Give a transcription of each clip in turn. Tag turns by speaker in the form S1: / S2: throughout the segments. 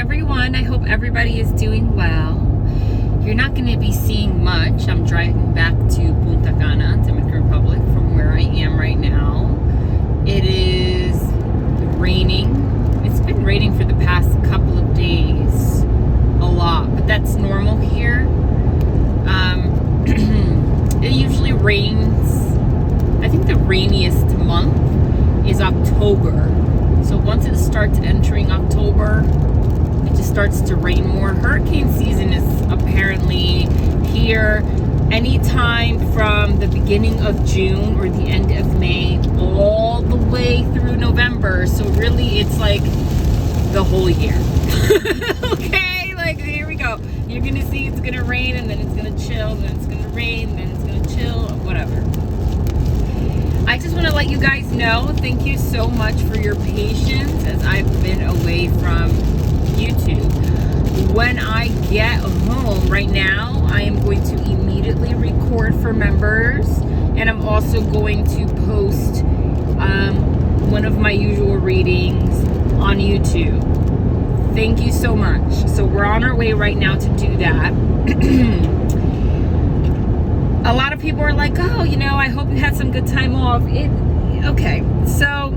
S1: everyone. I hope everybody is doing well. You're not going to be seeing much. I'm driving back to Punta Cana, Dominican Republic, from where I am right now. It is raining. It's been raining for the past couple of days. A lot, but that's normal here. It usually rains. I think the rainiest month is October. So once it starts entering October, it just starts to rain more. Hurricane season is apparently here anytime from the beginning of June or the end of May all the way through November. So really it's like the whole year. Okay, like here we go. You're gonna see it's gonna rain and then it's gonna chill, then it's gonna rain, then it's gonna chill, whatever. I just want to let you guys know, thank you so much for your patience as I've been away from YouTube. When I get home right now, I am going to immediately record for members, and I'm also going to post one of my usual readings on YouTube. Thank you so much. So we're on our way right now to do that. A lot of people are like, oh, you know, I hope you had some good time off. Okay, so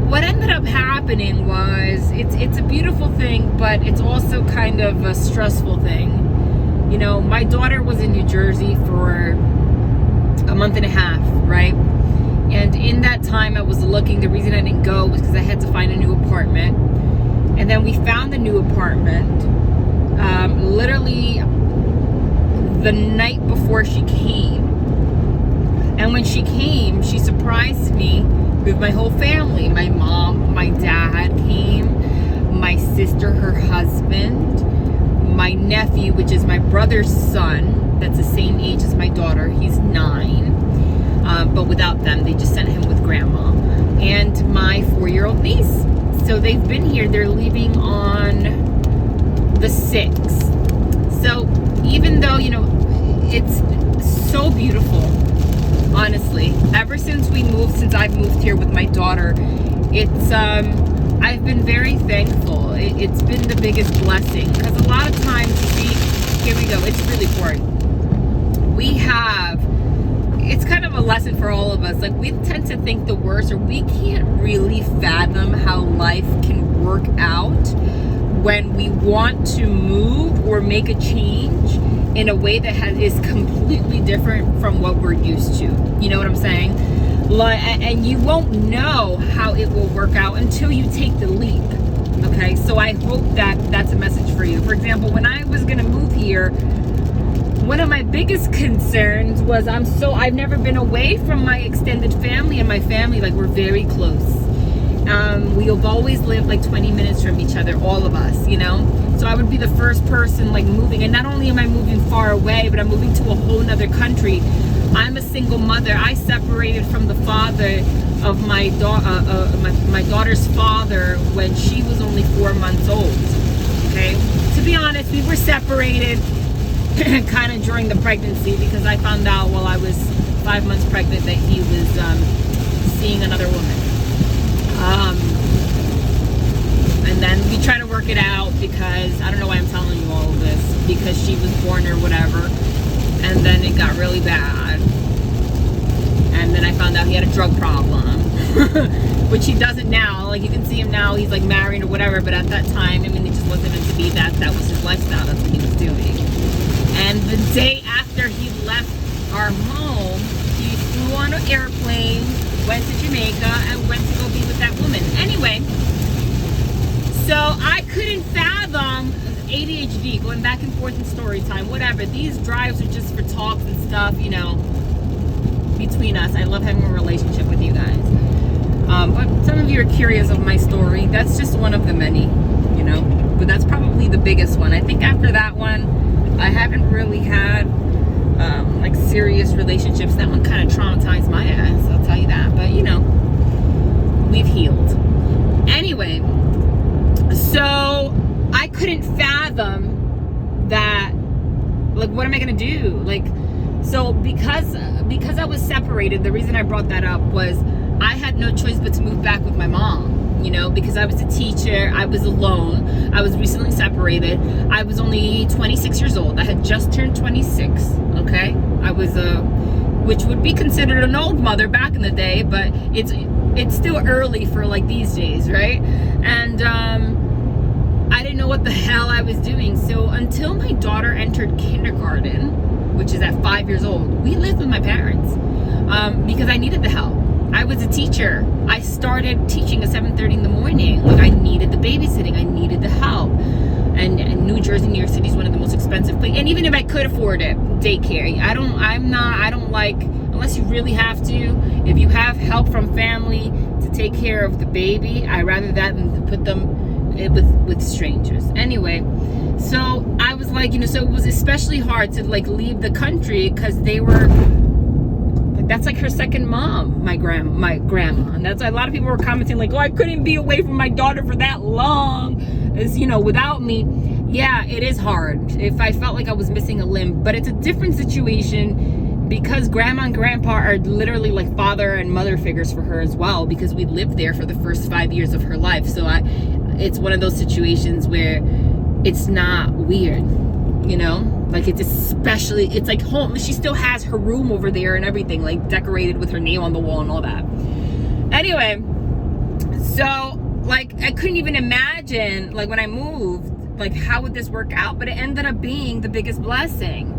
S1: what ended up happening was, it's a beautiful thing, but it's also kind of a stressful thing. You know, my daughter was in New Jersey for a month and a half, right? And in that time I was looking. The reason I didn't go was because I had to find a new apartment. And then we found the new apartment literally the night before she came. And when she came, she surprised me with my whole family. My mom, my dad came, my sister, her husband, my nephew, which is my brother's son, that's the same age as my daughter. He's 9, but without them, they just sent him with grandma, and my 4-year-old niece. So they've been here. They're leaving on the 6th. So even though, you know, it's so beautiful, honestly, ever since I've moved here with my daughter, it's I've been very thankful. It's been the biggest blessing, because a lot of times, you see, here we go, it's really boring. It's kind of a lesson for all of us. Like, we tend to think the worst, or we can't really fathom how life can work out when we want to move or make a change in a way that is completely different from what we're used to. You know what I'm saying? And you won't know how it will work out until you take the leap. Okay, so I hope that's a message for you. For example, when I was gonna move here, one of my biggest concerns was I've never been away from my extended family, and my family, like, we're very close. We've always lived like 20 minutes from each other, all of us, you know? So I would be the first person like moving, and not only am I moving far away, but I'm moving to a whole nother country. I'm a single mother. I separated from the father of my daughter's father when she was only 4 months old. Okay, to be honest, we were separated kind of during the pregnancy, because I found out while I was 5 months pregnant that he was seeing another woman. And then we try to work it out, because I don't know why I'm telling you all of this, because she was born or whatever, and then it got really bad, and then I found out he had a drug problem, which he doesn't now. Like, you can see him now, he's like married or whatever, but at that time, I mean, it just wasn't meant to be. That was his lifestyle, that's what he was doing. And the day after he left our home, he flew on an airplane, went to Jamaica, and went to go be with that woman. Anyway, so I couldn't fathom ADHD, going back and forth in story time, whatever. These drives are just for talks and stuff, you know, between us. I love having a relationship with you guys. But some of you are curious of my story. That's just one of the many, you know, but that's probably the biggest one. I think after that one, I haven't really had like serious relationships. That one kind of traumatized my ass, I'll tell you that. But you know, we've healed. Anyway, so I couldn't fathom that. Like, what am I gonna do? Like, so because I was separated, the reason I brought that up was I had no choice but to move back with my mom. you know, because I was a teacher. I was alone. I was recently separated. I was only 26 years old. I had just turned 26, okay? I was which would be considered an old mother back in the day, but it's still early for like these days, right? And I didn't know what the hell I was doing. So until my daughter entered kindergarten, which is at 5 years old, we lived with my parents because I needed the help. I was a teacher. I started teaching at 7:30 in the morning. Like, I needed the babysitting. I needed the help. And New Jersey, New York City is one of the most expensive places. And even if I could afford it, daycare, I don't like, unless you really have to, if you have help from family to take care of the baby, I'd rather that than to put them with strangers. Anyway, so I was like, you know, so it was especially hard to like leave the country because they were like, that's like her second mom, my grandma. And that's, a lot of people were commenting like, oh, I couldn't be away from my daughter for that long, as you know, without me. Yeah, it is hard if I felt like I was missing a limb, but it's a different situation because grandma and grandpa are literally like father and mother figures for her as well, because we lived there for the first 5 years of her life. So it's one of those situations where it's not weird, you know, like it's like home. She still has her room over there and everything, like decorated with her name on the wall and all that. Anyway, so like I couldn't even imagine, like when I moved, like how would this work out? But it ended up being the biggest blessing.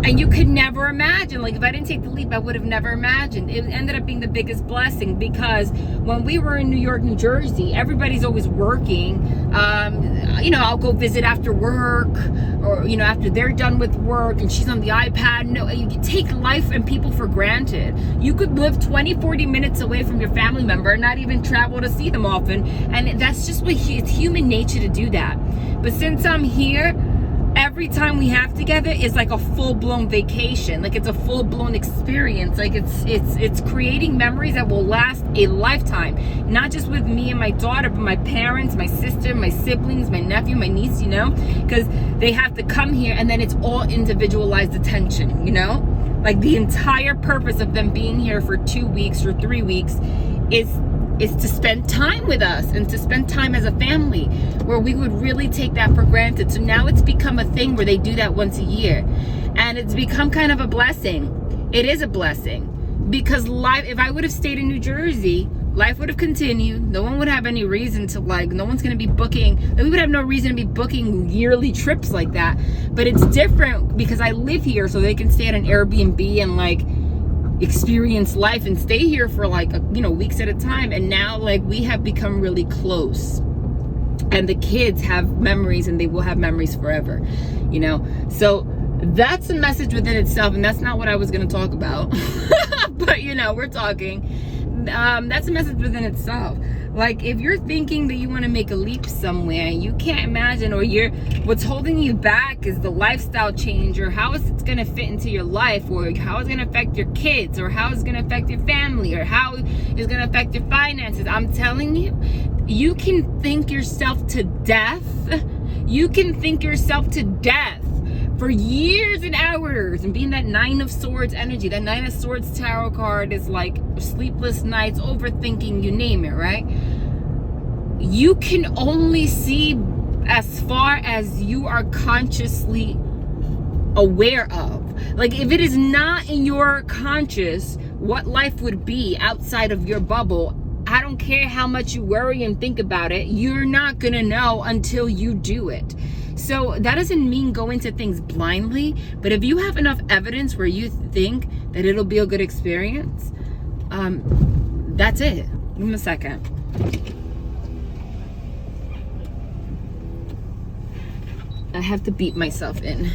S1: And you could never imagine, like if I didn't take the leap, I would have never imagined. It ended up being the biggest blessing because when we were in New York, New Jersey, everybody's always working. You know, I'll go visit after work, or, you know, after they're done with work and she's on the iPad. No, you take life and people for granted. You could live 20, 40 minutes away from your family member and not even travel to see them often. And that's just what it's human nature to do that. But since I'm here, every time we have together is like a full-blown vacation. Like it's a full-blown experience. Like it's creating memories that will last a lifetime. Not just with me and my daughter, but my parents, my sister, my siblings, my nephew, my niece, you know, because they have to come here and then it's all individualized attention, you know, like the entire purpose of them being here for 2 weeks or 3 weeks is to spend time with us and to spend time as a family, where we would really take that for granted. So now it's become a thing where they do that once a year, and it's become kind of a blessing. It is a blessing because life, if I would have stayed in New Jersey, life would have continued. No one would have any reason to, like, no one's going to be booking, we would have no reason to be booking yearly trips like that. But it's different because I live here, so they can stay at an Airbnb and like experience life and stay here for like you know, weeks at a time. And now like we have become really close, and the kids have memories and they will have memories forever, you know. So that's a message within itself, and that's not what I was going to talk about but you know, we're talking. That's a message within itself. Like if you're thinking that you want to make a leap somewhere, you can't imagine, or what's holding you back is the lifestyle change, or how is it going to fit into your life, or how it's going to affect your kids, or how it's going to affect your family, or how it's going to affect your finances. I'm telling you, you can think yourself to death. You can think yourself to death for years and hours, and being that Nine of Swords energy. That Nine of Swords tarot card is like sleepless nights, overthinking, you name it, right? You can only see as far as you are consciously aware of. Like if it is not in your conscious what life would be outside of your bubble, I don't care how much you worry and think about it, you're not gonna know until you do it. So that doesn't mean go into things blindly, but if you have enough evidence where you think that it'll be a good experience, that's it. Give me a second. I have to beat myself in,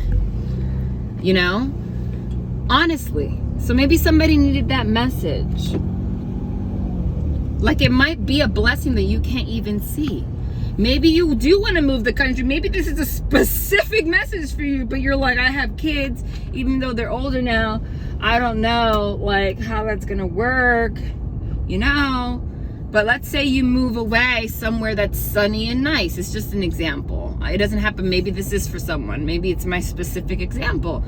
S1: you know, honestly. So maybe somebody needed that message. Like it might be a blessing that you can't even see. Maybe you do want to move the country. Maybe this is a specific message for you, but you're like, I have kids, even though they're older now. I don't know like how that's gonna work, you know. But let's say you move away somewhere that's sunny and nice. It's just an example. It doesn't happen. Maybe this is for someone. Maybe it's my specific example.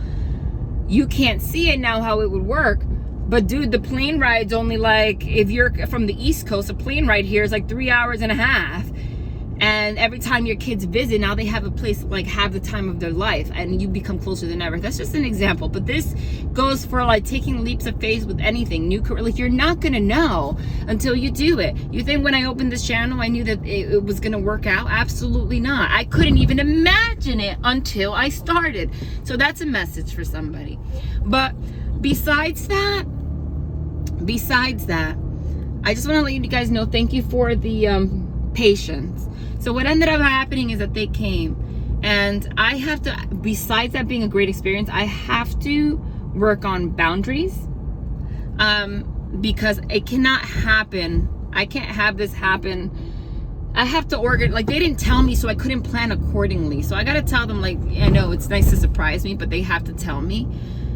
S1: You can't see it now how it would work, But dude, the plane ride's only like, if you're from the East Coast, a plane ride here is like 3 hours and a half. And every time your kids visit, now they have a place to like have the time of their life, and you become closer than ever. That's just an example, but this goes for like taking leaps of faith with anything new. Like, you're not gonna know until you do it. You think when I opened this channel I knew that it was gonna work out? Absolutely not. I couldn't even imagine it until I started. So that's a message for somebody. But besides that, I just want to let you guys know, thank you for the patience. So what ended up happening is that they came, and I have to, besides that being a great experience, I have to work on boundaries, because it cannot happen. I can't have this happen. I have to organize. Like, they didn't tell me, so I couldn't plan accordingly. So I got to tell them, like, I know it's nice to surprise me, but they have to tell me,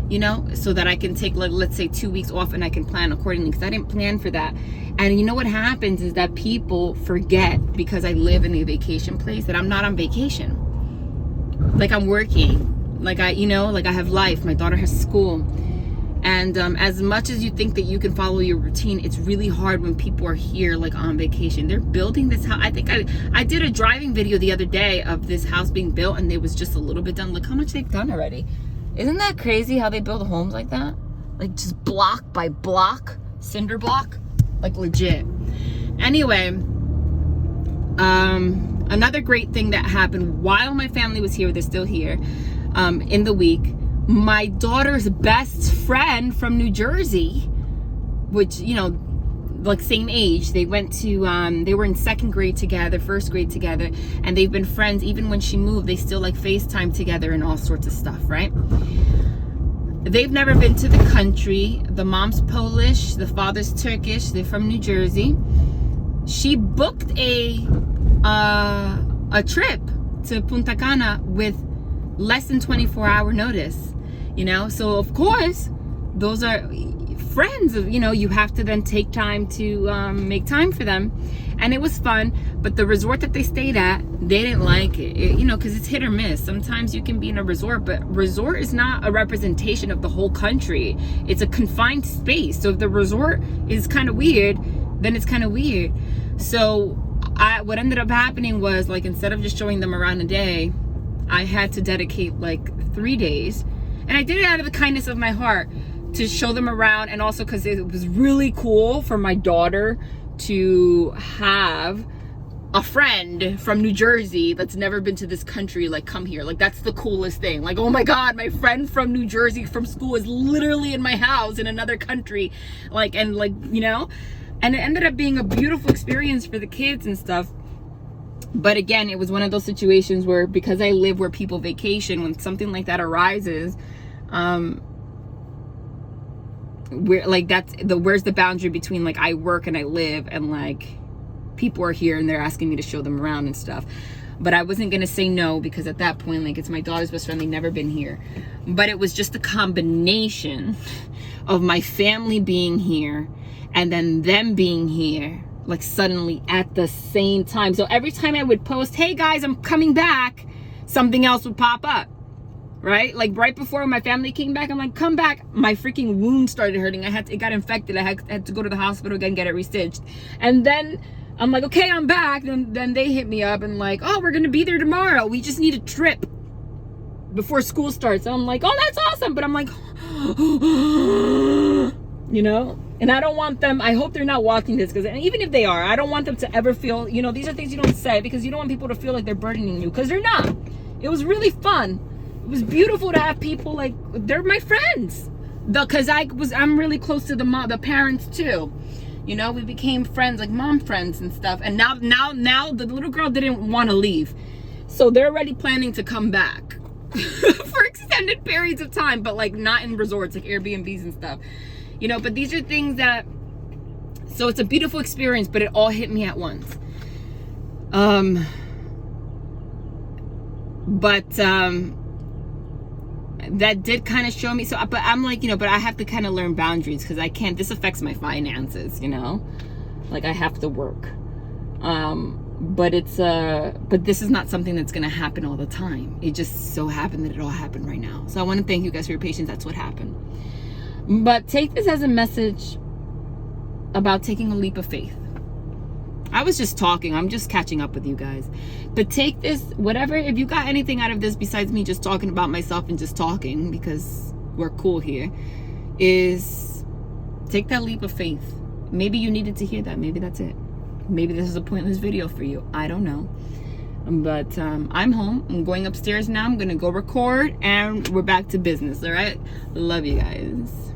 S1: you know, so that I can take, like, let's say 2 weeks off, and I can plan accordingly, because I didn't plan for that. And you know what happens is that people forget, because I live in a vacation place, that I'm not on vacation. Like, I'm working. Like, I have life. My daughter has school. And as much as you think that you can follow your routine, it's really hard when people are here, like, on vacation. They're building this house. I think I did a driving video the other day of this house being built, and it was just a little bit done. Look how much they've done already. Isn't that crazy how they build homes like that? Like, just block by block, cinder block, like, legit. Anyway, another great thing that happened while my family was here, they're still here, in the week, my daughter's best friend from New Jersey, which, you know, like, same age, they went to, they were in 2nd grade together, 1st grade together, and they've been friends. Even when she moved, they still, like, FaceTime together and all sorts of stuff, right? They've never been to the country. The mom's Polish, the father's Turkish. They're from New Jersey. She booked a trip to Punta Cana with less than 24-hour notice, you know? So of course, those are friends of, you know, you have to then take time to make time for them. And it was fun, but the resort that they stayed at, they didn't like it, you know, because it's hit or miss. Sometimes you can be in a resort, but resort is not a representation of the whole country. It's a confined space. So if the resort is kind of weird, then it's kind of weird. So what ended up happening was, like, instead of just showing them around a day, I had to dedicate like 3 days. And I did it out of the kindness of my heart, to show them around, and also because it was really cool for my daughter to have a friend from New Jersey that's never been to this country, like, come here. Like, that's the coolest thing. Like, oh my God, my friend from New Jersey from school is literally in my house in another country. Like, and like, you know, and it ended up being a beautiful experience for the kids and stuff. But again, it was one of those situations where, because I live where people vacation, when something like that arises, where, like, where's the boundary between, like, I work and I live, and, like, people are here and they're asking me to show them around and stuff. But I wasn't gonna say no, because at that point, like, it's my daughter's best friend, they've never been here. But it was just a combination of my family being here and then them being here, like, suddenly at the same time. So every time I would post, hey guys, I'm coming back, something else would pop up, right? Like, right before my family came back, I'm like, come back. My freaking wound started hurting. It got infected. I had to go to the hospital again, get it restitched. And then I'm like, okay, I'm back. Then they hit me up and, like, oh, we're gonna be there tomorrow. We just need a trip before school starts. And I'm like, oh, that's awesome. But I'm like, you know? And I don't want them, I hope they're not watching this, because even if they are, I don't want them to ever feel, you know, these are things you don't say, because you don't want people to feel like they're burdening you, because they're not. It was really fun. It was beautiful to have people, like, they're my friends. Because I'm really close to the parents too. You know, we became friends, like mom friends and stuff. And now the little girl didn't want to leave. So they're already planning to come back for extended periods of time, but, like, not in resorts, like Airbnbs and stuff. You know, but these are things that, so it's a beautiful experience, but it all hit me at once. That did kind of show me, so, but I'm like, you know, but I have to kind of learn boundaries, because I can't, this affects my finances, you know, like, I have to work. But this is not something that's going to happen all the time. It just so happened that it all happened right now. So I want to thank you guys for your patience. That's what happened. But take this as a message about taking a leap of faith. I was just talking. I'm just catching up with you guys. But take this, whatever, if you got anything out of this besides me just talking about myself and just talking, because we're cool here, is take that leap of faith. Maybe you needed to hear that. Maybe that's it. Maybe this is a pointless video for you. I don't know. But I'm home. I'm going upstairs now. I'm going to go record, and we're back to business, all right? Love you guys.